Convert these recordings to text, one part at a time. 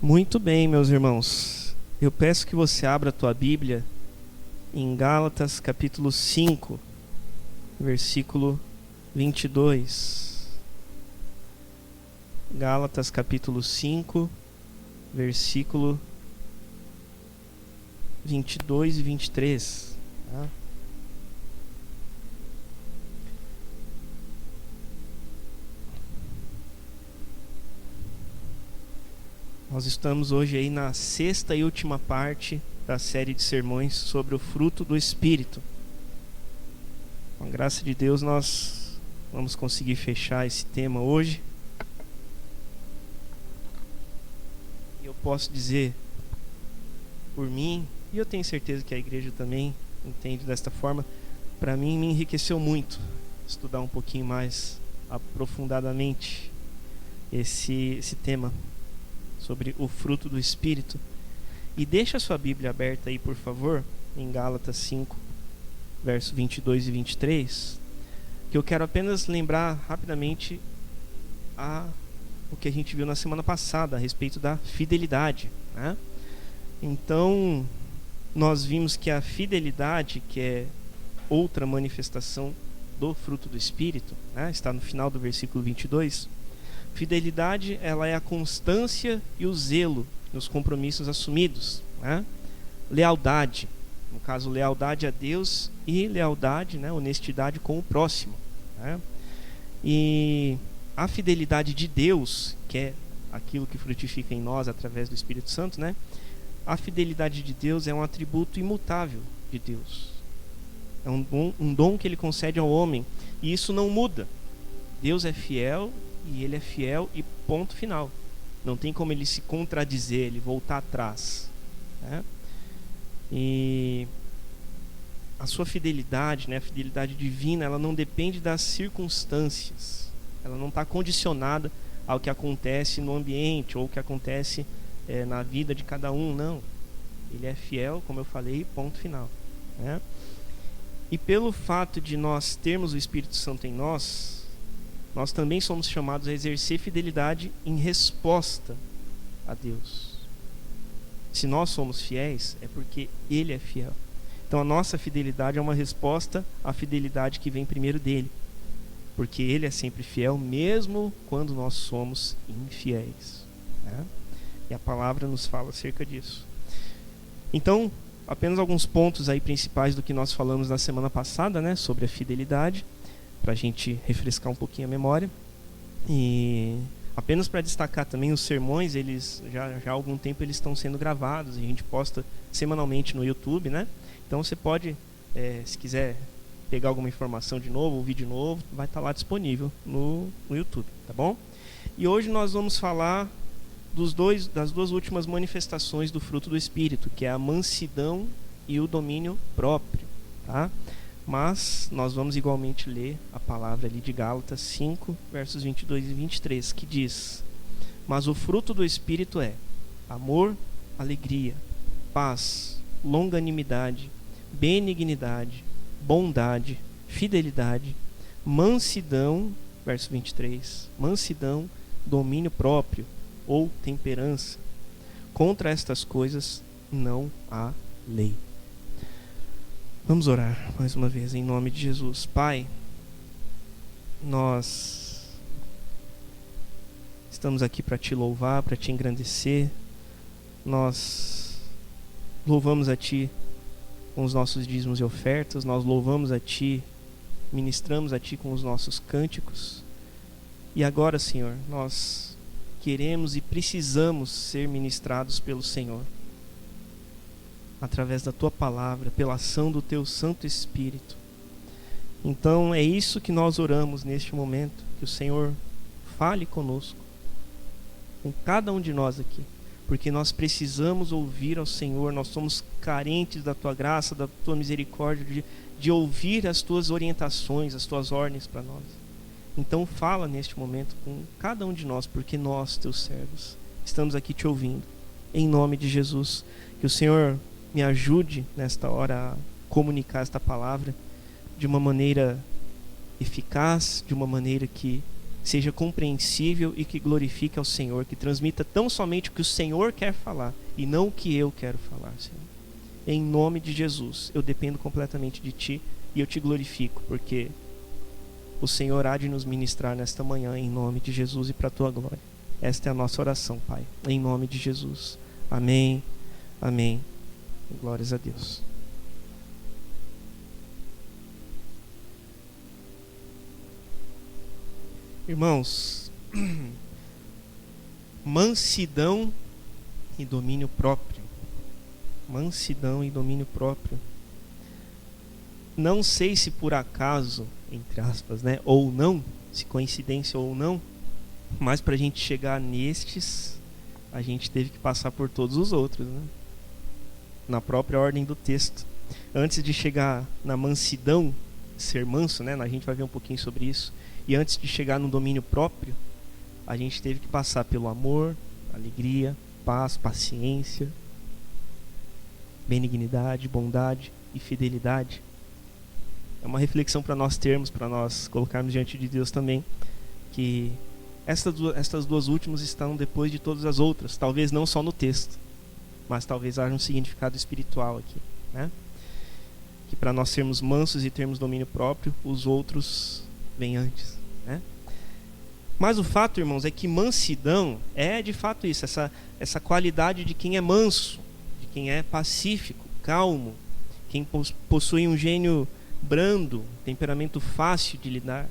Muito bem, meus irmãos. Eu peço que você abra a tua Bíblia em Gálatas capítulo 5, versículo 22. Gálatas capítulo 5, versículo 22 e 23. Tá? Nós estamos hoje aí na sexta e última parte da série de sermões sobre o fruto do Espírito. Com a graça de Deus nós vamos conseguir fechar esse tema hoje. E eu posso dizer por mim, e eu tenho certeza que a igreja também entende desta forma, para mim me enriqueceu muito estudar um pouquinho mais aprofundadamente esse tema sobre o fruto do Espírito. E deixa a sua Bíblia aberta aí, por favor, em Gálatas 5, versos 22 e 23, que eu quero apenas lembrar rapidamente o que a gente viu na semana passada a respeito da fidelidade, né? Então, nós vimos que a fidelidade, que é outra manifestação do fruto do Espírito, né? Está no final do versículo 22. Fidelidade, ela é a constância e o zelo nos compromissos assumidos, né? Lealdade, no caso, lealdade a Deus e lealdade, né, honestidade com o próximo, né? E a fidelidade de Deus, que é aquilo que frutifica em nós através do Espírito Santo, né? A fidelidade de Deus é um atributo imutável de Deus. É um dom que Ele concede ao homem, e isso não muda. Deus é fiel, e Ele é fiel e ponto final. Não tem como Ele se contradizer, Ele voltar atrás, né? E a sua fidelidade, né, a fidelidade divina, ela não depende das circunstâncias. Ela não está condicionada ao que acontece no ambiente ou o que acontece na vida de cada um, não. Ele é fiel, como eu falei, ponto final, né? E pelo fato de nós termos o Espírito Santo em nós também somos chamados a exercer fidelidade em resposta a Deus. Se nós somos fiéis, é porque Ele é fiel. Então a nossa fidelidade é uma resposta à fidelidade que vem primeiro dEle, porque Ele é sempre fiel, mesmo quando nós somos infiéis, né? E a palavra nos fala acerca disso. Então, apenas alguns pontos aí principais do que nós falamos na semana passada, né, sobre a fidelidade, para a gente refrescar um pouquinho a memória. E apenas para destacar também, os sermões, eles já há algum tempo eles estão sendo gravados, e a gente posta semanalmente no YouTube, né? Então você pode, se quiser pegar alguma informação de novo, ouvir de novo, vai estar lá disponível no YouTube, tá bom? E hoje nós vamos falar das duas últimas manifestações do fruto do Espírito, que é a mansidão e o domínio próprio, tá? Mas nós vamos igualmente ler a palavra ali de Gálatas 5, versos 22 e 23, que diz: mas o fruto do Espírito é amor, alegria, paz, longanimidade, benignidade, bondade, fidelidade, mansidão, verso 23, mansidão, domínio próprio ou temperança. Contra estas coisas não há lei. Vamos orar mais uma vez em nome de Jesus. Pai, nós estamos aqui para Te louvar, para Te engrandecer. Nós louvamos a Ti com os nossos dízimos e ofertas. Nós louvamos a Ti, ministramos a Ti com os nossos cânticos. E agora, Senhor, nós queremos e precisamos ser ministrados pelo Senhor, através da Tua palavra, pela ação do Teu Santo Espírito. Então é isso que nós oramos neste momento, que o Senhor fale conosco, com cada um de nós aqui, porque nós precisamos ouvir ao Senhor. Nós somos carentes da Tua graça, da Tua misericórdia, de ouvir as Tuas orientações, as Tuas ordens para nós. Então fala neste momento com cada um de nós, porque nós, Teus servos, estamos aqui Te ouvindo, em nome de Jesus. Que o Senhor me ajude nesta hora a comunicar esta palavra de uma maneira eficaz, de uma maneira que seja compreensível e que glorifique ao Senhor, que transmita tão somente o que o Senhor quer falar e não o que eu quero falar, Senhor. Em nome de Jesus, eu dependo completamente de Ti e eu Te glorifico, porque o Senhor há de nos ministrar nesta manhã, em nome de Jesus e para a Tua glória. Esta é a nossa oração, Pai, em nome de Jesus. Amém, amém. Glórias a Deus. Irmãos, mansidão e domínio próprio. Mansidão e domínio próprio. Não sei se por acaso, entre aspas, né, ou não, se coincidência ou não, mas para a gente chegar nestes, a gente teve que passar por todos os outros, né? Na própria ordem do texto. Antes de chegar na mansidão, ser manso, né, a gente vai ver um pouquinho sobre isso. E antes de chegar no domínio próprio, a gente teve que passar pelo amor, alegria, paz, paciência, benignidade, bondade e fidelidade. É uma reflexão para nós termos, para nós colocarmos diante de Deus também, que estas duas últimas estão depois de todas as outras. Talvez não só no texto, mas talvez haja um significado espiritual aqui, né? Que para nós sermos mansos e termos domínio próprio, os outros vêm antes, né? Mas o fato, irmãos, é que mansidão é de fato isso, essa qualidade de quem é manso, de quem é pacífico, calmo, quem possui um gênio brando, temperamento fácil de lidar,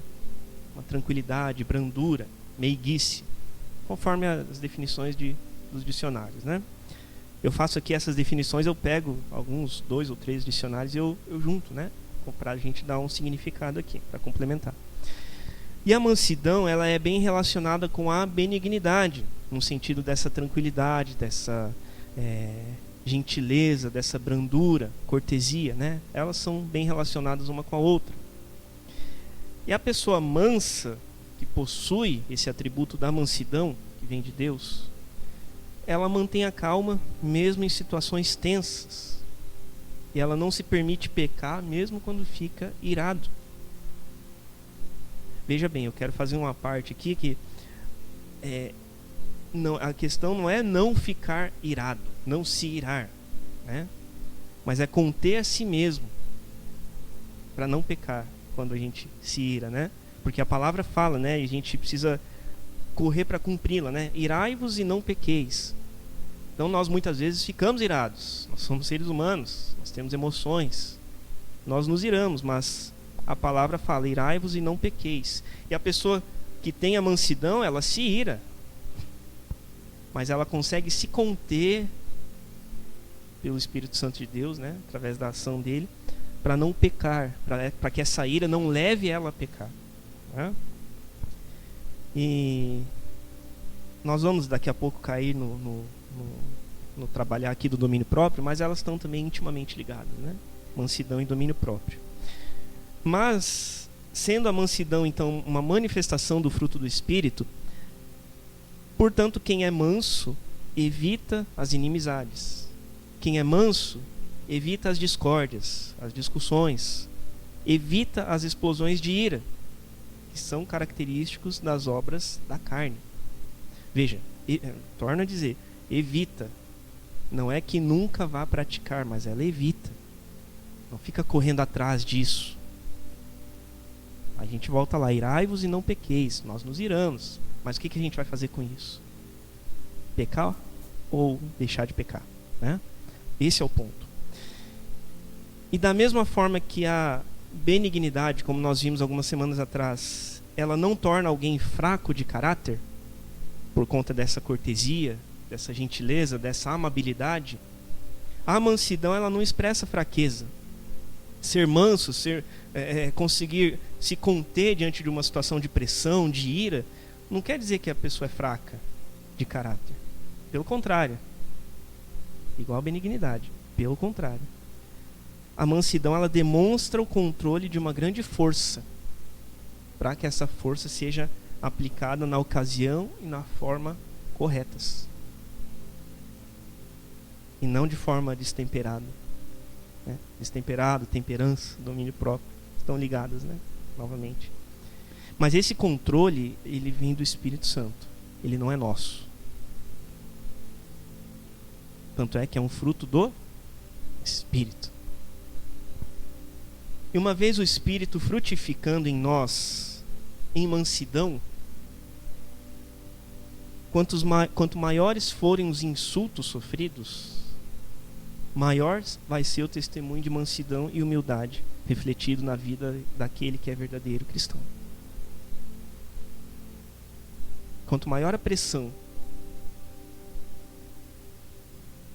uma tranquilidade, brandura, meiguice, conforme as definições dos dicionários, né? Eu faço aqui essas definições, eu pego alguns 2 ou 3 dicionários e eu junto, né? Para a gente dar um significado aqui, para complementar. E a mansidão, ela é bem relacionada com a benignidade, no sentido dessa tranquilidade, dessa gentileza, dessa brandura, cortesia, né? Elas são bem relacionadas uma com a outra. E a pessoa mansa, que possui esse atributo da mansidão, que vem de Deus, ela mantém a calma mesmo em situações tensas. E ela não se permite pecar mesmo quando fica irado. Veja bem, eu quero fazer uma parte aqui que a questão não é não ficar irado, não se irar, né? Mas é conter a si mesmo para não pecar quando a gente se ira, né? Porque a palavra fala, né? E a gente precisa correr para cumpri-la, né? Irai-vos e não pequeis. Então nós muitas vezes ficamos irados. Nós somos seres humanos, nós temos emoções. Nós nos iramos, mas a palavra fala, irai-vos e não pequeis. E a pessoa que tem a mansidão, ela se ira, mas ela consegue se conter pelo Espírito Santo de Deus, né? Através da ação dele, para não pecar, para que essa ira não leve ela a pecar, né? E nós vamos daqui a pouco cair no trabalhar aqui do domínio próprio, mas elas estão também intimamente ligadas, né? Mansidão e domínio próprio. Mas, sendo a mansidão então uma manifestação do fruto do Espírito, portanto, quem é manso evita as inimizades. Quem é manso evita as discórdias, as discussões, evita as explosões de ira, que são característicos das obras da carne. Veja, torno a dizer, evita. Não é que nunca vá praticar, mas ela evita. Não fica correndo atrás disso. A gente volta lá, irai-vos e não pequeis. Nós nos iramos. Mas o que a gente vai fazer com isso? Pecar ou deixar de pecar, né? Esse é o ponto. E da mesma forma que a benignidade, como nós vimos algumas semanas atrás, ela não torna alguém fraco de caráter, por conta dessa cortesia, dessa gentileza, dessa amabilidade, a mansidão ela não expressa fraqueza. Ser manso, conseguir se conter diante de uma situação de pressão, de ira, não quer dizer que a pessoa é fraca de caráter. Pelo contrário. Igual a benignidade. Pelo contrário. A mansidão ela demonstra o controle de uma grande força, para que essa força seja aplicada na ocasião e na forma corretas. E não de forma destemperada, né? Destemperado, temperança, domínio próprio estão ligadas, né? Novamente. Mas esse controle, ele vem do Espírito Santo. Ele não é nosso. Tanto é que é um fruto do Espírito. E uma vez o Espírito frutificando em nós, em mansidão, quanto maiores forem os insultos sofridos, maior vai ser o testemunho de mansidão e humildade refletido na vida daquele que é verdadeiro cristão. Quanto maior a pressão,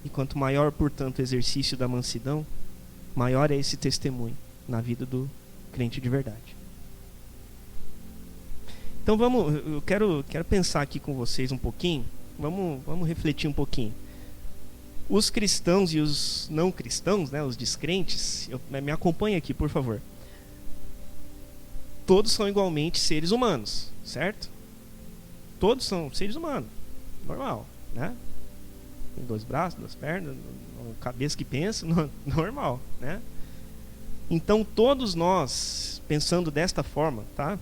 e quanto maior, portanto, o exercício da mansidão, maior é esse testemunho na vida do crente de verdade. Então eu quero pensar aqui com vocês um pouquinho, vamos refletir um pouquinho. Os cristãos e os não cristãos, né, os descrentes, me acompanhem aqui, por favor. Todos são igualmente seres humanos, certo? Todos são seres humanos, normal, né? Tem 2 braços, 2 pernas, uma cabeça que pensa, normal, né? Então todos nós, pensando desta forma, tá?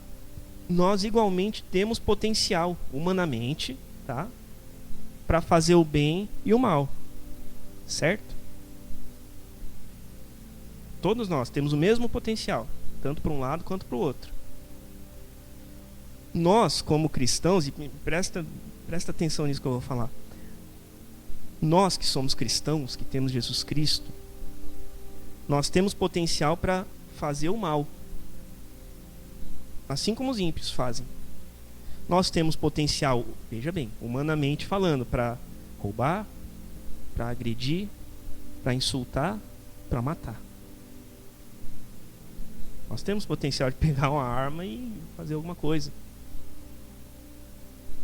Nós igualmente temos potencial, humanamente, tá? Para fazer o bem e o mal, certo? Todos nós temos o mesmo potencial, tanto para um lado quanto para o outro. Nós, como cristãos, e presta atenção nisso que eu vou falar. Nós que somos cristãos, que temos Jesus Cristo, nós temos potencial para fazer o mal, assim como os ímpios fazem. Nós temos potencial, veja bem, humanamente falando, para roubar, para agredir, para insultar, para matar. Nós temos potencial de pegar uma arma e fazer alguma coisa.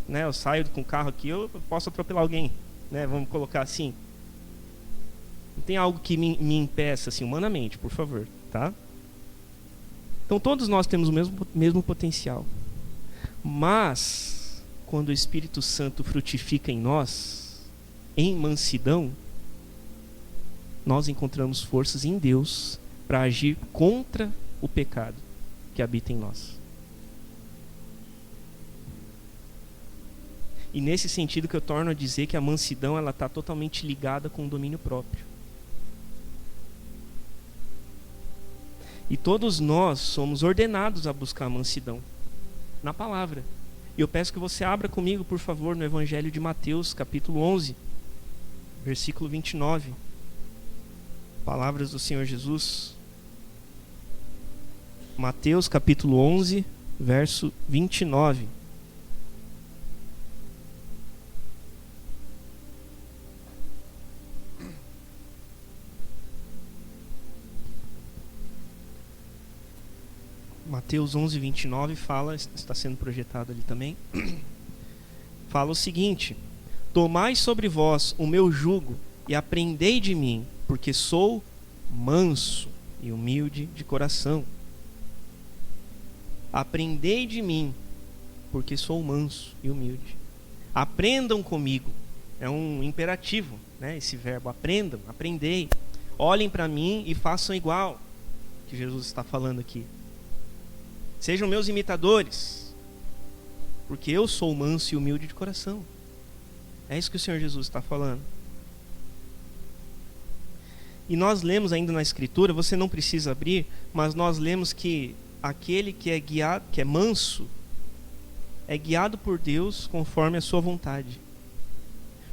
Né, eu saio com o carro aqui, eu posso atropelar alguém, né, vamos colocar assim. Não tem algo que me impeça, assim, humanamente, por favor, tá? Então todos nós temos o mesmo potencial. Mas, quando o Espírito Santo frutifica em nós, em mansidão, nós encontramos forças em Deus para agir contra o pecado que habita em nós. E nesse sentido que eu torno a dizer que a mansidão ela está totalmente ligada com o domínio próprio. E todos nós somos ordenados a buscar a mansidão na palavra. E eu peço que você abra comigo, por favor, no Evangelho de Mateus, capítulo 11, versículo 29. Palavras do Senhor Jesus. Mateus, capítulo 11, verso 29. Mateus 11, 29 fala, está sendo projetado ali também, fala o seguinte: tomai sobre vós o meu jugo e aprendei de mim, porque sou manso e humilde de coração. Aprendei de mim, porque sou manso e humilde. Aprendam comigo. É um imperativo, né? Esse verbo, aprendam, aprendei. Olhem para mim e façam igual, que Jesus está falando aqui. Sejam meus imitadores, porque eu sou manso e humilde de coração. É isso que o Senhor Jesus está falando. E nós lemos ainda na Escritura, você não precisa abrir, mas nós lemos que aquele que é guiado, que é manso, é guiado por Deus conforme a sua vontade.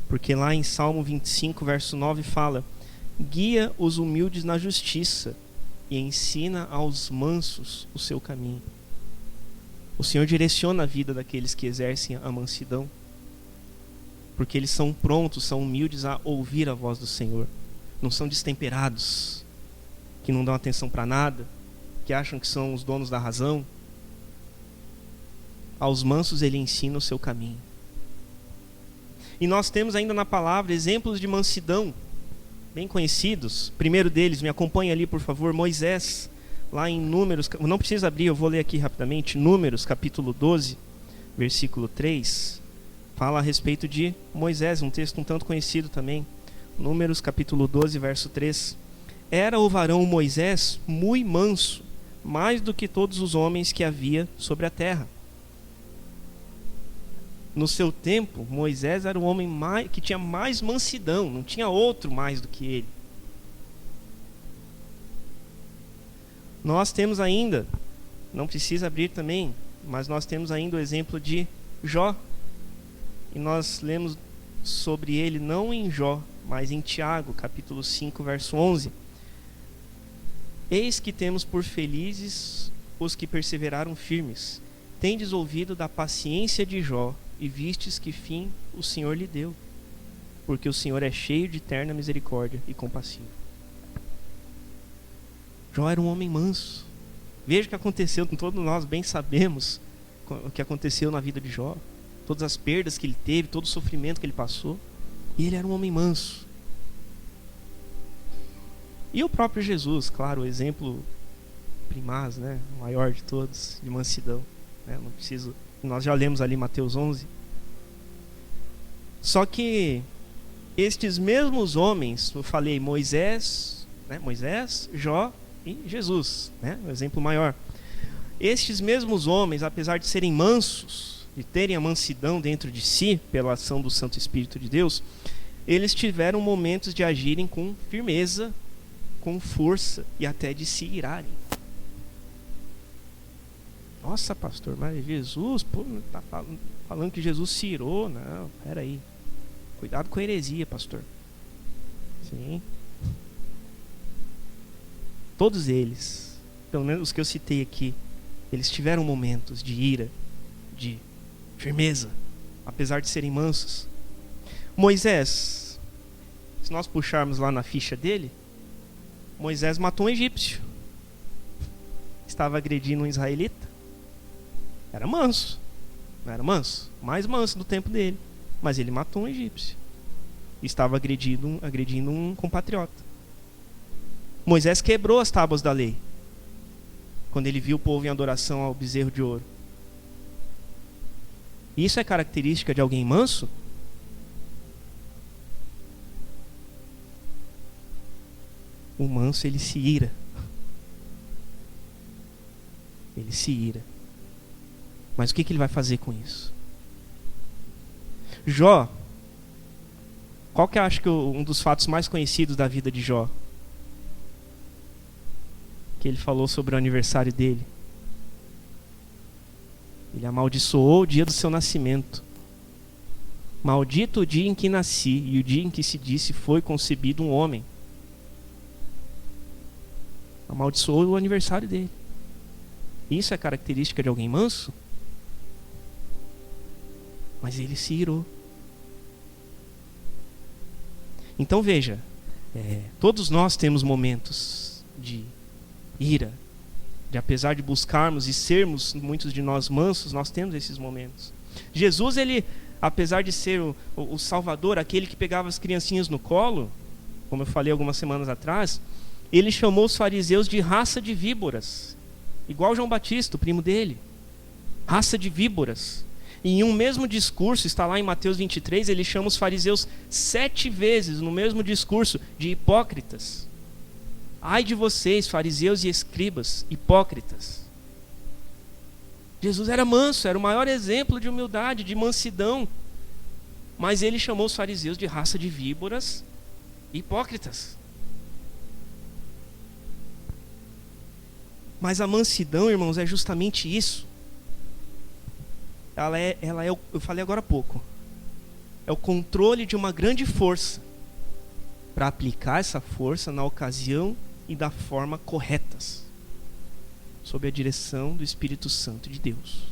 Porque lá em Salmo 25, verso 9 fala: guia os humildes na justiça e ensina aos mansos o seu caminho. O Senhor direciona a vida daqueles que exercem a mansidão, porque eles são prontos, são humildes a ouvir a voz do Senhor. Não são destemperados, que não dão atenção para nada, que acham que são os donos da razão. Aos mansos ele ensina o seu caminho. E nós temos ainda na palavra exemplos de mansidão bem conhecidos. Primeiro deles, me acompanha ali por favor, Moisés, lá em Números, não precisa abrir, eu vou ler aqui rapidamente. Números capítulo 12, versículo 3, fala a respeito de Moisés, um texto um tanto conhecido também. Números capítulo 12, verso 3: era o varão Moisés muito manso, mais do que todos os homens que havia sobre a terra. No seu tempo, Moisés era o homem que tinha mais mansidão, não tinha outro mais do que ele. Nós temos ainda, não precisa abrir também, mas nós temos ainda o exemplo de Jó. E nós lemos sobre ele não em Jó, mas em Tiago, capítulo 5, verso 11. Eis que temos por felizes os que perseveraram firmes. Tendes ouvido da paciência de Jó, e vistes que fim o Senhor lhe deu, porque o Senhor é cheio de terna misericórdia e compassivo. Jó era um homem manso. Veja o que aconteceu, todos nós bem sabemos o que aconteceu na vida de Jó, todas as perdas que ele teve, todo o sofrimento que ele passou, e ele era um homem manso. E o próprio Jesus, claro, o exemplo primaz, né, o maior de todos, de mansidão, né, não preciso, nós já lemos ali Mateus 11. Só que estes mesmos homens, eu falei Moisés, né, Jó e Jesus, né, o exemplo maior. Estes mesmos homens, apesar de serem mansos, de terem a mansidão dentro de si, pela ação do Santo Espírito de Deus, eles tiveram momentos de agirem com firmeza, com força e até de se irarem. Nossa, pastor, mas Jesus, pô, tá falando que Jesus se irou? Não, peraí. Cuidado com a heresia, pastor. Sim. Todos eles, pelo menos os que eu citei aqui, eles tiveram momentos de ira, de firmeza, apesar de serem mansos. Moisés, se nós puxarmos lá na ficha dele, Moisés matou um egípcio. Estava agredindo um israelita. Era manso. Não era manso? Mais manso do tempo dele. Mas ele matou um egípcio. Estava agredindo um compatriota. Moisés quebrou as tábuas da lei quando ele viu o povo em adoração ao bezerro de ouro. Isso é característica de alguém manso? O manso, ele se ira. Ele se ira. Mas o que ele vai fazer com isso? Jó, qual que eu acho que um dos fatos mais conhecidos da vida de Jó? Que ele falou sobre o aniversário dele. Ele amaldiçoou o dia do seu nascimento. Maldito o dia em que nasci e o dia em que se disse foi concebido um homem. Amaldiçoou o aniversário dele. Isso é característica de alguém manso? Mas ele se irou. Então veja, todos nós temos momentos de ira, de apesar de buscarmos e sermos, muitos de nós, mansos, nós temos esses momentos. Jesus, ele, apesar de ser o Salvador, aquele que pegava as criancinhas no colo, como eu falei algumas semanas atrás, ele chamou os fariseus de raça de víboras, igual João Batista, o primo dele, raça de víboras. E em um mesmo discurso, está lá em Mateus 23, ele chama os fariseus 7 vezes no mesmo discurso de hipócritas. Ai de vocês, fariseus e escribas, hipócritas. Jesus era manso, era o maior exemplo de humildade, de mansidão. Mas ele chamou os fariseus de raça de víboras e hipócritas. Mas a mansidão, irmãos, é justamente isso. Ela é, eu falei agora há pouco, é o controle de uma grande força para aplicar essa força na ocasião e da forma corretas, sob a direção do Espírito Santo de Deus.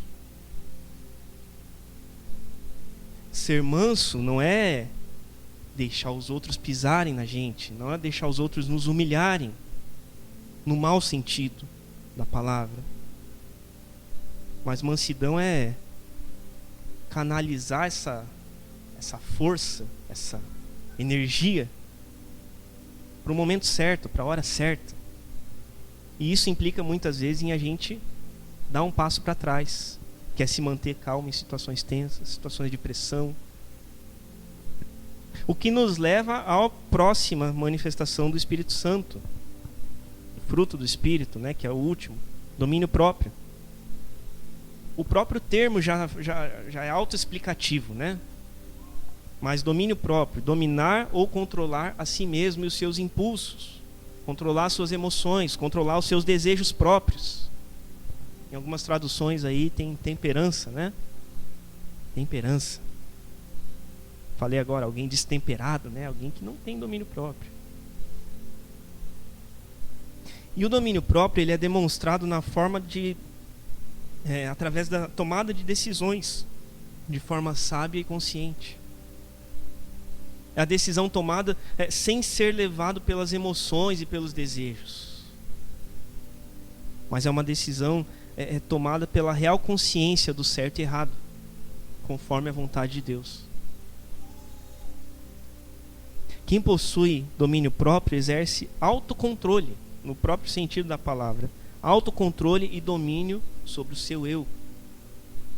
Ser manso não é deixar os outros pisarem na gente, não é deixar os outros nos humilharem, no mau sentido da palavra. Mas mansidão é canalizar essa força, essa energia para o momento certo, para a hora certa. E isso implica muitas vezes em a gente dar um passo para trás, que é se manter calmo em situações tensas, situações de pressão. O que nos leva à próxima manifestação do Espírito Santo, o fruto do Espírito, né, que é o último, domínio próprio. O próprio termo já é autoexplicativo, né? Mas domínio próprio, dominar ou controlar a si mesmo e os seus impulsos, controlar suas emoções, controlar os seus desejos próprios. Em algumas traduções aí tem temperança, né? Temperança. Falei agora, alguém destemperado, né? Alguém que não tem domínio próprio. E o domínio próprio, ele é demonstrado na forma de através da tomada de decisões de forma sábia e consciente. É a decisão tomada sem ser levado pelas emoções e pelos desejos. Mas é uma decisão tomada pela real consciência do certo e errado, conforme a vontade de Deus. Quem possui domínio próprio exerce autocontrole, no próprio sentido da palavra. Autocontrole e domínio sobre o seu eu,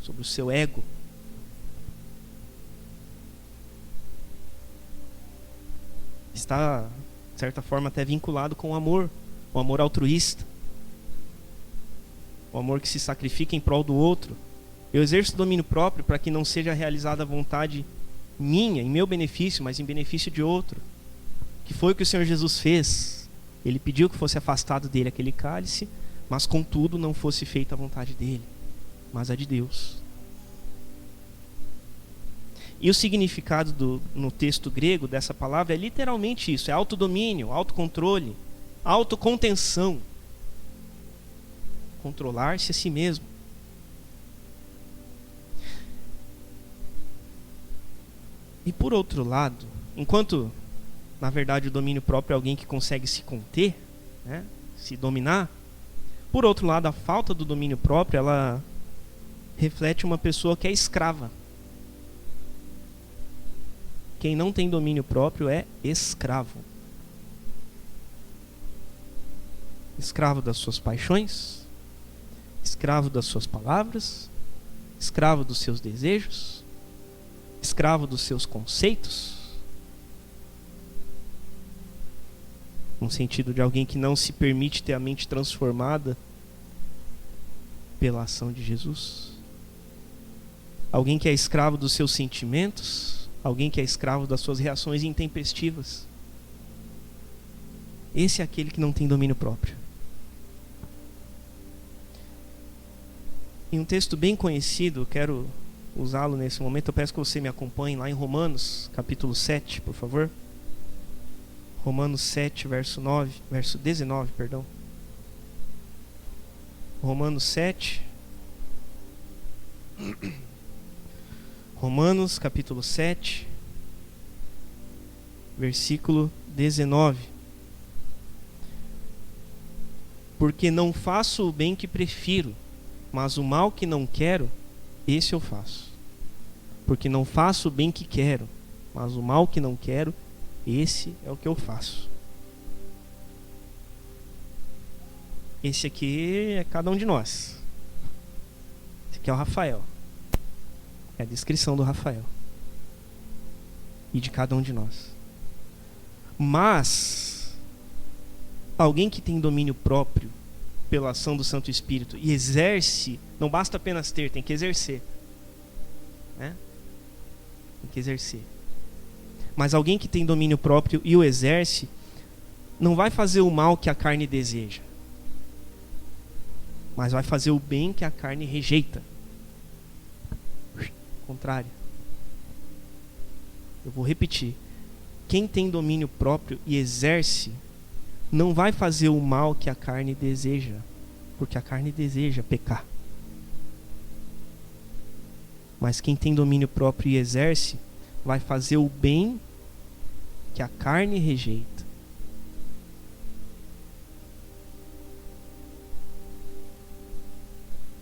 sobre o seu ego. Está, de certa forma, até vinculado com o amor altruísta, o amor que se sacrifica em prol do outro. Eu exerço domínio próprio para que não seja realizada a vontade minha, em meu benefício, mas em benefício de outro. Que foi o que o Senhor Jesus fez. Ele pediu que fosse afastado dele aquele cálice, mas contudo não fosse feita a vontade dele, mas a de Deus. E o significado no texto grego dessa palavra é literalmente isso: é autodomínio, autocontrole, autocontenção. Controlar-se a si mesmo. E por outro lado, enquanto na verdade o domínio próprio é alguém que consegue se conter, né, se dominar, por outro lado, a falta do domínio próprio, ela reflete uma pessoa que é escrava. Quem não tem domínio próprio é escravo. Escravo das suas paixões, escravo das suas palavras, escravo dos seus desejos, escravo dos seus conceitos. No sentido de alguém que não se permite ter a mente transformada pela ação de Jesus. Alguém que é escravo dos seus sentimentos. Alguém que é escravo das suas reações intempestivas. Esse é aquele que não tem domínio próprio. Em um texto bem conhecido, quero usá-lo nesse momento. Eu peço que você me acompanhe lá em Romanos, capítulo 7, por favor. Romanos 7, verso 19, perdão. Romanos 7. Romanos, capítulo 7, versículo 19. Porque não faço o bem que prefiro, mas o mal que não quero, esse eu faço. Porque não faço o bem que quero, mas o mal que não quero, esse é o que eu faço. Esse aqui é cada um de nós. Esse aqui é o Rafael. É a descrição do Rafael. E de cada um de nós. Mas alguém que tem domínio próprio pela ação do Santo Espírito e exerce, não basta apenas ter, tem que exercer, né? Tem que exercer. Mas alguém que tem domínio próprio e o exerce, não vai fazer o mal que a carne deseja, mas vai fazer o bem que a carne rejeita. Contrário. Eu vou repetir. Quem tem domínio próprio e exerce, não vai fazer o mal que a carne deseja, porque a carne deseja pecar. Mas quem tem domínio próprio e exerce, vai fazer o bem que a carne rejeita.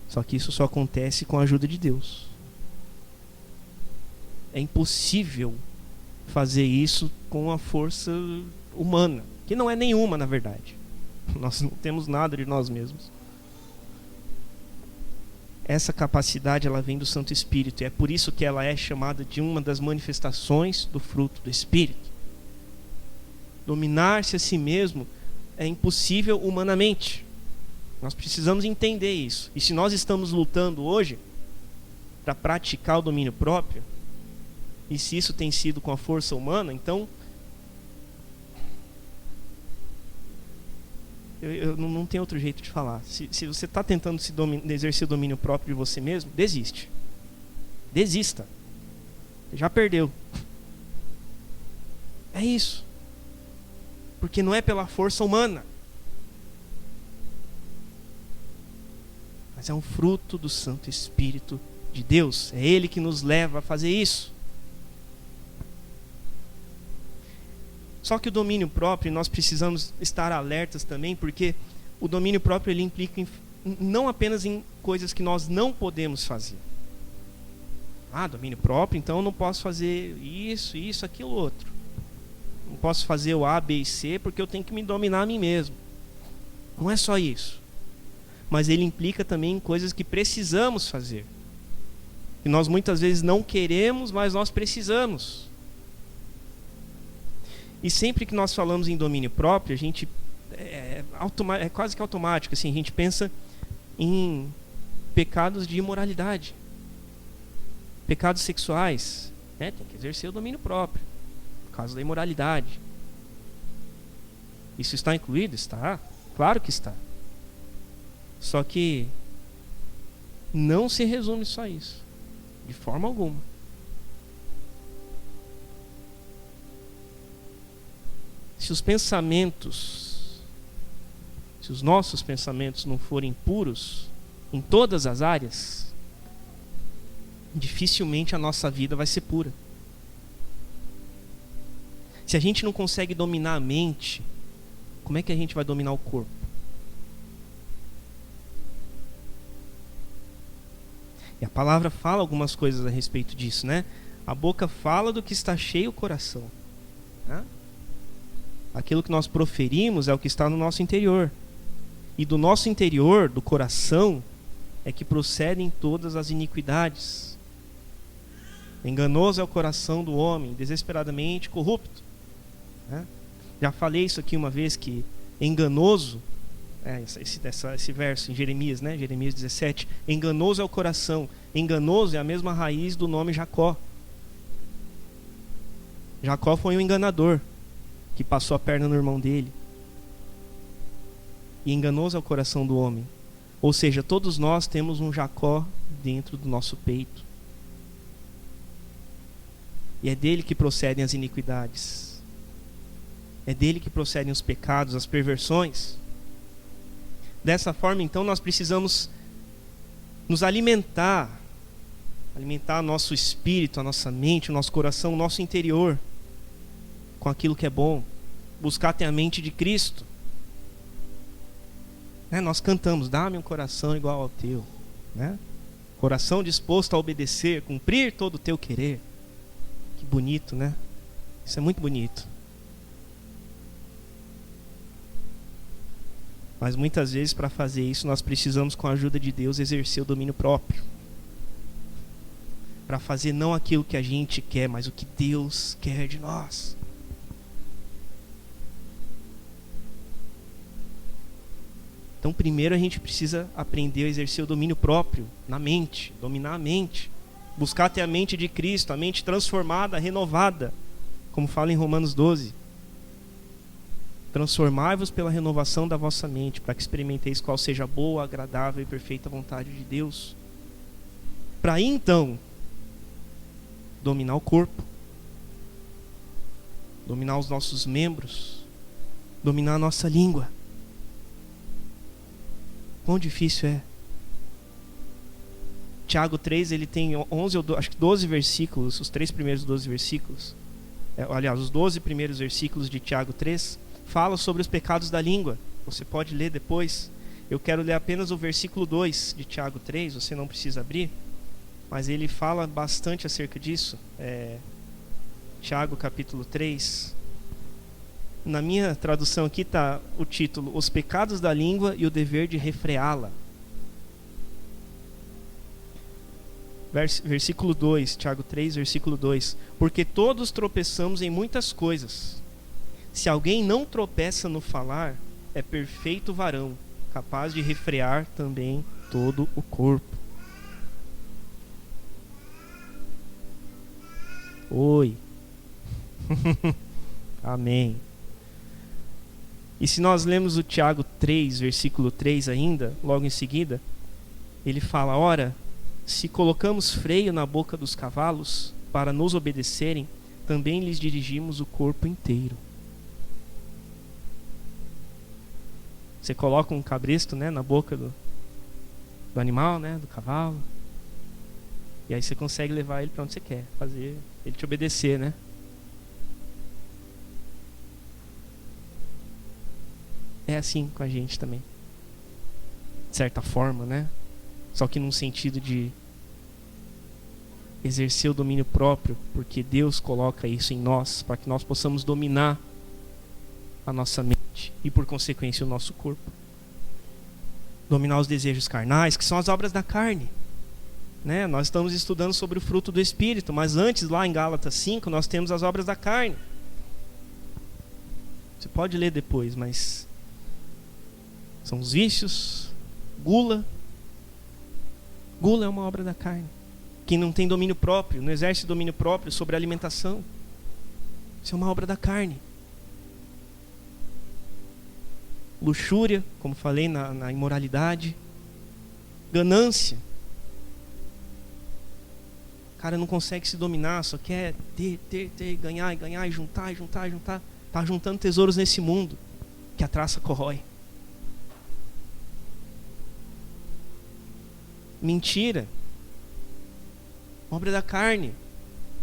Só que isso só acontece com a ajuda de Deus. É impossível fazer isso com a força humana, que não é nenhuma, na verdade. Nós não temos nada de nós mesmos. Essa capacidade, ela vem do Santo Espírito, e é por isso que ela é chamada de uma das manifestações do fruto do Espírito. Dominar-se a si mesmo é impossível humanamente. Nós precisamos entender isso. E se nós estamos lutando hoje, para praticar o domínio próprio, e se isso tem sido com a força humana, então eu não tenho outro jeito de falar. Se você está tentando exercer o domínio próprio de você mesmo, desiste. Desista. Já perdeu. É isso. Porque não é pela força humana, mas é um fruto do Santo Espírito de Deus. É Ele que nos leva a fazer isso. Só que o domínio próprio, nós precisamos estar alertas também, porque o domínio próprio ele implica não apenas em coisas que nós não podemos fazer. Domínio próprio, então eu não posso fazer isso, aquilo, outro. Não posso fazer o A, B e C porque eu tenho que me dominar a mim mesmo. Não é só isso. Mas ele implica também em coisas que precisamos fazer. Que nós muitas vezes não queremos, mas nós precisamos. E sempre que nós falamos em domínio próprio, a gente é quase que automático, assim, a gente pensa em pecados de imoralidade, pecados sexuais, né? Tem que exercer o domínio próprio, por causa da imoralidade. Isso está incluído? Está, claro que está. Só que não se resume só a isso, de forma alguma. Se os nossos pensamentos não forem puros em todas as áreas, dificilmente a nossa vida vai ser pura. Se a gente não consegue dominar a mente, como é que a gente vai dominar o corpo? E a palavra fala algumas coisas a respeito disso, né? A boca fala do que está cheio o coração, né? Aquilo que nós proferimos é o que está no nosso interior. E do nosso interior, do coração, é que procedem todas as iniquidades. Enganoso é o coração do homem, desesperadamente corrupto, né? Já falei isso aqui uma vez, que enganoso, esse verso em Jeremias, né? Jeremias 17, enganoso é o coração. Enganoso é a mesma raiz do nome Jacó. Jacó foi um enganador que passou a perna no irmão dele. E enganoso é o coração do homem. Ou seja, todos nós temos um Jacó dentro do nosso peito. E é dele que procedem as iniquidades. É dele que procedem os pecados, as perversões. Dessa forma, então, nós precisamos nos alimentar nosso espírito, a nossa mente, o nosso coração, o nosso interior, com aquilo que é bom. Buscar ter a mente de Cristo, né? Nós cantamos: dá-me um coração igual ao teu, né? Coração disposto a obedecer, cumprir todo o teu querer. Que bonito, né? Isso é muito bonito. Mas muitas vezes, para fazer isso, nós precisamos, com a ajuda de Deus, exercer o domínio próprio, para fazer não aquilo que a gente quer, mas o que Deus quer de nós. Então, primeiro a gente precisa aprender a exercer o domínio próprio na mente, dominar a mente, buscar ter a mente de Cristo, a mente transformada, renovada, como fala em Romanos 12. Transformai-vos pela renovação da vossa mente, para que experimenteis qual seja a boa, agradável e perfeita vontade de Deus. Para aí, então, dominar o corpo, dominar os nossos membros, dominar a nossa língua. Quão difícil é. Tiago 3, ele tem 11 ou 12 versículos, os 3 primeiros 12 versículos. Aliás, os 12 primeiros versículos de Tiago 3 fala sobre os pecados da língua. Você pode ler depois. Eu quero ler apenas o versículo 2 de Tiago 3, você não precisa abrir, mas ele fala bastante acerca disso. Tiago capítulo 3. Na minha tradução aqui está o título: Os pecados da língua e o dever de refreá-la. Versículo 2, Tiago 3, versículo 2. Porque todos tropeçamos em muitas coisas. Se alguém não tropeça no falar, é perfeito varão, capaz de refrear também todo o corpo. Oi. Amém. E se nós lemos o Tiago 3, versículo 3 ainda, logo em seguida, ele fala: ora, se colocamos freio na boca dos cavalos para nos obedecerem, também lhes dirigimos o corpo inteiro. Você coloca um cabresto, né, na boca do animal, né, do cavalo, e aí você consegue levar ele para onde você quer, fazer ele te obedecer, né? É assim com a gente também, de certa forma, né? Só que num sentido de exercer o domínio próprio, porque Deus coloca isso em nós, para que nós possamos dominar a nossa mente e, por consequência, o nosso corpo. Dominar os desejos carnais, que são as obras da carne, né? Nós estamos estudando sobre o fruto do Espírito, mas antes, lá em Gálatas 5, nós temos as obras da carne. Você pode ler depois, mas são os vícios, gula. Gula é uma obra da carne. Quem não tem domínio próprio, não exerce domínio próprio sobre a alimentação, isso é uma obra da carne. Luxúria, como falei, na imoralidade. Ganância. O cara não consegue se dominar, só quer ter, ganhar, e juntar. Está juntando tesouros nesse mundo que a traça corrói. Mentira, obra da carne.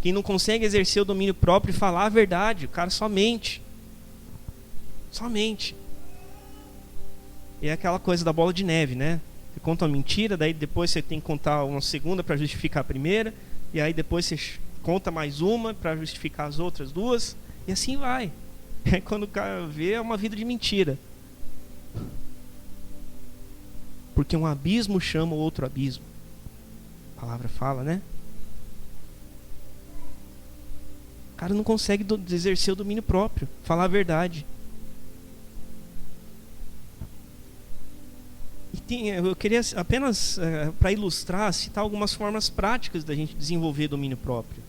Quem não consegue exercer o domínio próprio e falar a verdade, o cara só mente. E é aquela coisa da bola de neve, né? Você conta uma mentira, daí depois você tem que contar uma segunda para justificar a primeira, e aí depois você conta mais uma para justificar as outras duas, e assim vai. Aí quando o cara vê, é uma vida de mentira. Porque um abismo chama o outro abismo. A palavra fala, né? O cara não consegue exercer o domínio próprio, falar a verdade. E eu queria apenas, para ilustrar, citar algumas formas práticas da gente desenvolver domínio próprio.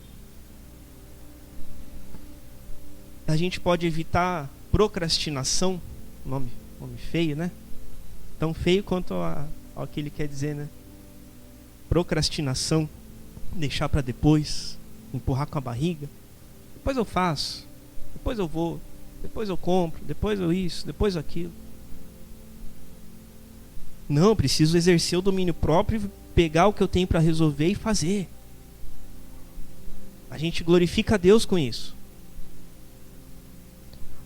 A gente pode evitar procrastinação, nome feio, né? Tão feio quanto ao que ele quer dizer, né? Procrastinação, deixar para depois, empurrar com a barriga. Depois eu faço, depois eu vou, depois eu compro, depois eu isso, depois aquilo. Não, preciso exercer o domínio próprio, pegar o que eu tenho para resolver e fazer. A gente glorifica a Deus com isso.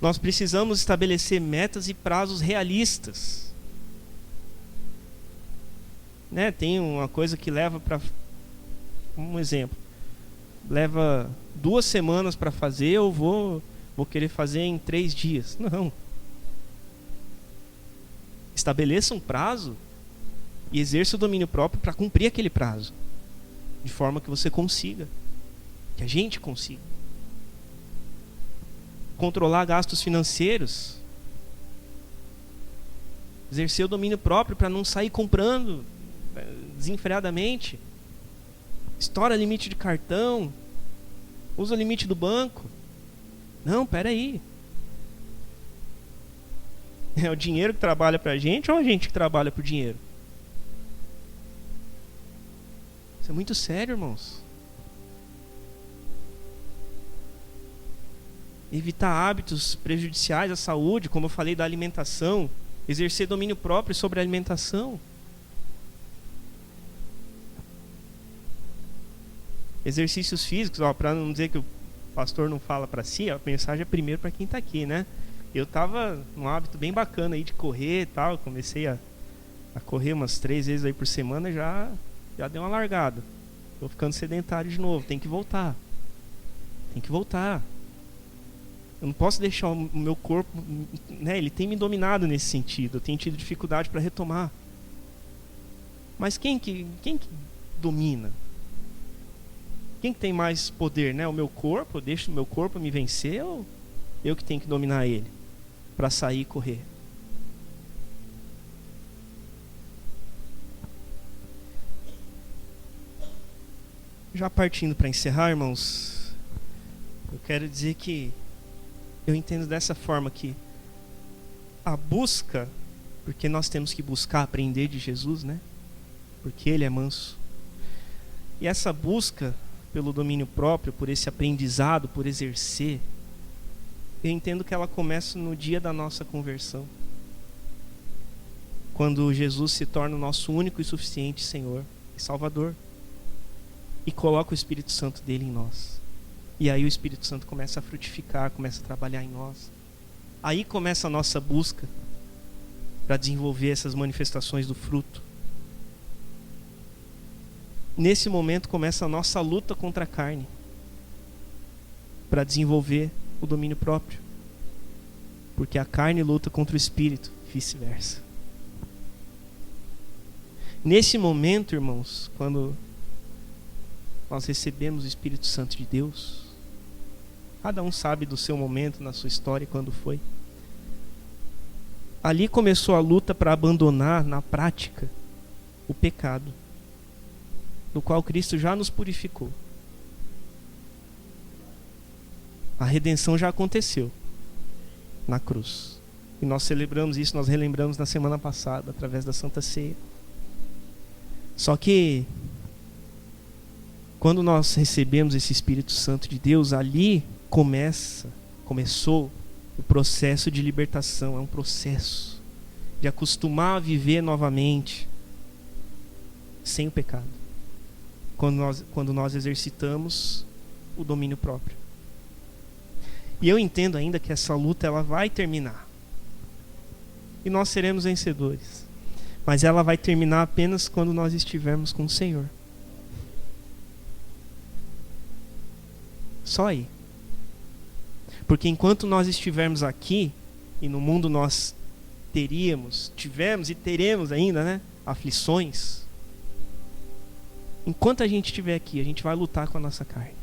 Nós precisamos estabelecer metas e prazos realistas. Né? Tem uma coisa que leva para... Um exemplo. Leva 2 semanas para fazer, eu vou querer fazer em 3 dias. Não. Estabeleça um prazo e exerça o domínio próprio para cumprir aquele prazo. De forma que você consiga. Que a gente consiga. Controlar gastos financeiros. Exercer o domínio próprio para não sair comprando desenfreadamente. Estoura limite de cartão. Usa o limite do banco. Não, peraí. É o dinheiro que trabalha pra gente ou a gente que trabalha pro dinheiro? Isso é muito sério, irmãos. Evitar hábitos prejudiciais à saúde, como eu falei da alimentação. Exercer domínio próprio sobre a alimentação. Exercícios físicos, para não dizer que o pastor não fala para si, a mensagem é primeiro para quem está aqui, né? Eu estava num hábito bem bacana aí de correr e tal, comecei a correr umas 3 vezes aí por semana, já deu uma largada. Estou ficando sedentário de novo, tem que voltar. Eu não posso deixar o meu corpo, né, ele tem me dominado nesse sentido, eu tenho tido dificuldade para retomar. Mas quem que domina? Quem que tem mais poder, né? O meu corpo, eu deixo o meu corpo me vencer ou eu que tenho que dominar ele para sair e correr? Já partindo para encerrar, irmãos, Eu quero dizer que eu entendo dessa forma que a busca, porque nós temos que buscar aprender de Jesus, né? Porque Ele é manso. E essa busca pelo domínio próprio, por esse aprendizado, por exercer, eu entendo que ela começa no dia da nossa conversão. Quando Jesus se torna o nosso único e suficiente Senhor e Salvador. E coloca o Espírito Santo dele em nós. E aí o Espírito Santo começa a frutificar, começa a trabalhar em nós. Aí começa a nossa busca para desenvolver essas manifestações do fruto. Nesse momento começa a nossa luta contra a carne, para desenvolver o domínio próprio. Porque a carne luta contra o Espírito, e vice-versa. Nesse momento, irmãos, quando nós recebemos o Espírito Santo de Deus, cada um sabe do seu momento, na sua história, quando foi. Ali começou a luta para abandonar na prática o pecado, do qual Cristo já nos purificou. A redenção já aconteceu na cruz. E nós celebramos isso, nós relembramos na semana passada, através da Santa Ceia. Só que quando nós recebemos esse Espírito Santo de Deus, ali começou o processo de libertação. É um processo de acostumar a viver novamente sem o pecado, quando nós exercitamos o domínio próprio. E eu entendo ainda que essa luta ela vai terminar e nós seremos vencedores, mas ela vai terminar apenas quando nós estivermos com o Senhor. Só aí. Porque enquanto nós estivermos aqui, e no mundo nós tivemos e teremos ainda, né, aflições. Enquanto a gente estiver aqui, a gente vai lutar com a nossa carne.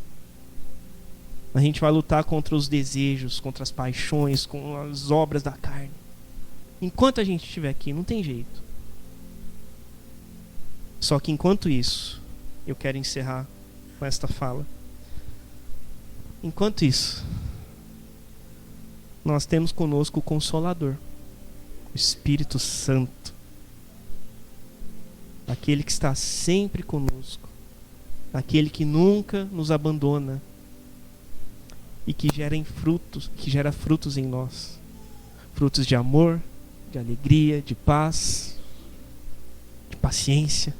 A gente vai lutar contra os desejos, contra as paixões, com as obras da carne. Enquanto a gente estiver aqui, não tem jeito. Só que enquanto isso, eu quero encerrar com esta fala. Enquanto isso, nós temos conosco o Consolador, o Espírito Santo, aquele que está sempre conosco, aquele que nunca nos abandona e que gera frutos em nós, frutos de amor, de alegria, de paz, de paciência,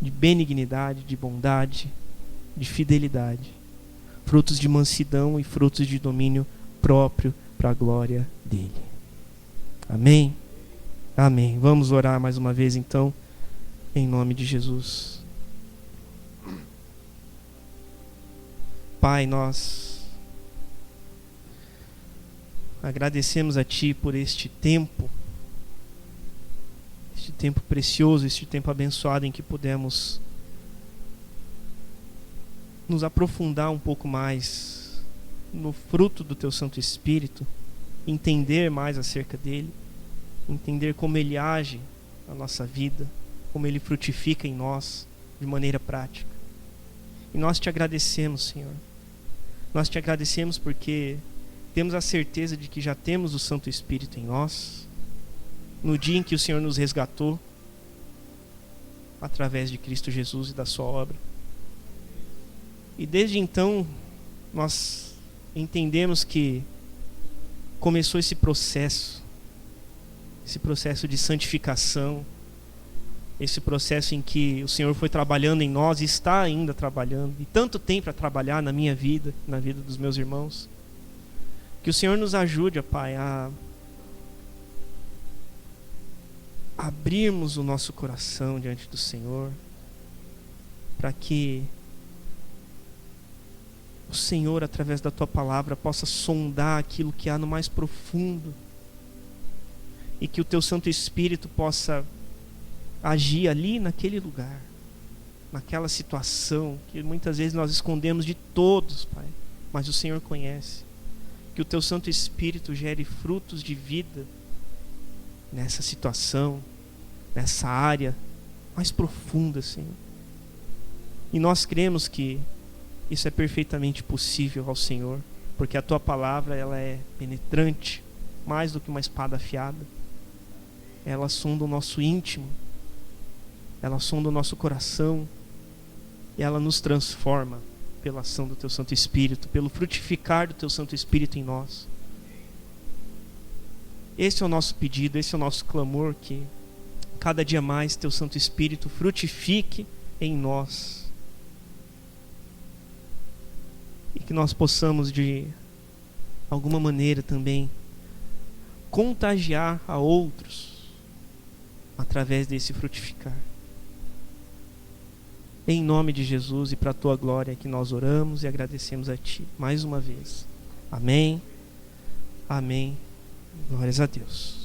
de benignidade, de bondade, de fidelidade, frutos de mansidão e frutos de domínio próprio para a glória dele. Amém? Amém. Vamos orar mais uma vez então, em nome de Jesus. Pai, nós agradecemos a Ti por este tempo precioso, este tempo abençoado em que pudemos nos aprofundar um pouco mais no fruto do Teu Santo Espírito, entender mais acerca dele, entender como ele age na nossa vida, como ele frutifica em nós de maneira prática. E nós te agradecemos, Senhor. Nós te agradecemos porque temos a certeza de que já temos o Santo Espírito em nós, no dia em que o Senhor nos resgatou, através de Cristo Jesus e da sua obra. E desde então, nós entendemos que começou esse processo de santificação, esse processo em que o Senhor foi trabalhando em nós e está ainda trabalhando, e tanto tem para trabalhar na minha vida, na vida dos meus irmãos. Que o Senhor nos ajude, ó Pai, a abrirmos o nosso coração diante do Senhor, para que o Senhor, através da Tua palavra, possa sondar aquilo que há no mais profundo, e que o Teu Santo Espírito possa agir ali naquele lugar, naquela situação que muitas vezes nós escondemos de todos, Pai, mas o Senhor conhece. Que o Teu Santo Espírito gere frutos de vida nessa situação, nessa área mais profunda, Senhor. E nós cremos que Isso é perfeitamente possível ao Senhor, porque a tua palavra ela é penetrante, mais do que uma espada afiada. Ela sonda o nosso íntimo, ela sonda o nosso coração, e ela nos transforma pela ação do teu Santo Espírito, pelo frutificar do teu Santo Espírito em nós. Esse é o nosso pedido, esse é o nosso clamor, que cada dia mais teu Santo Espírito frutifique em nós, e que nós possamos de alguma maneira também contagiar a outros através desse frutificar. Em nome de Jesus e para a tua glória que nós oramos e agradecemos a ti mais uma vez. Amém. Amém. Glórias a Deus.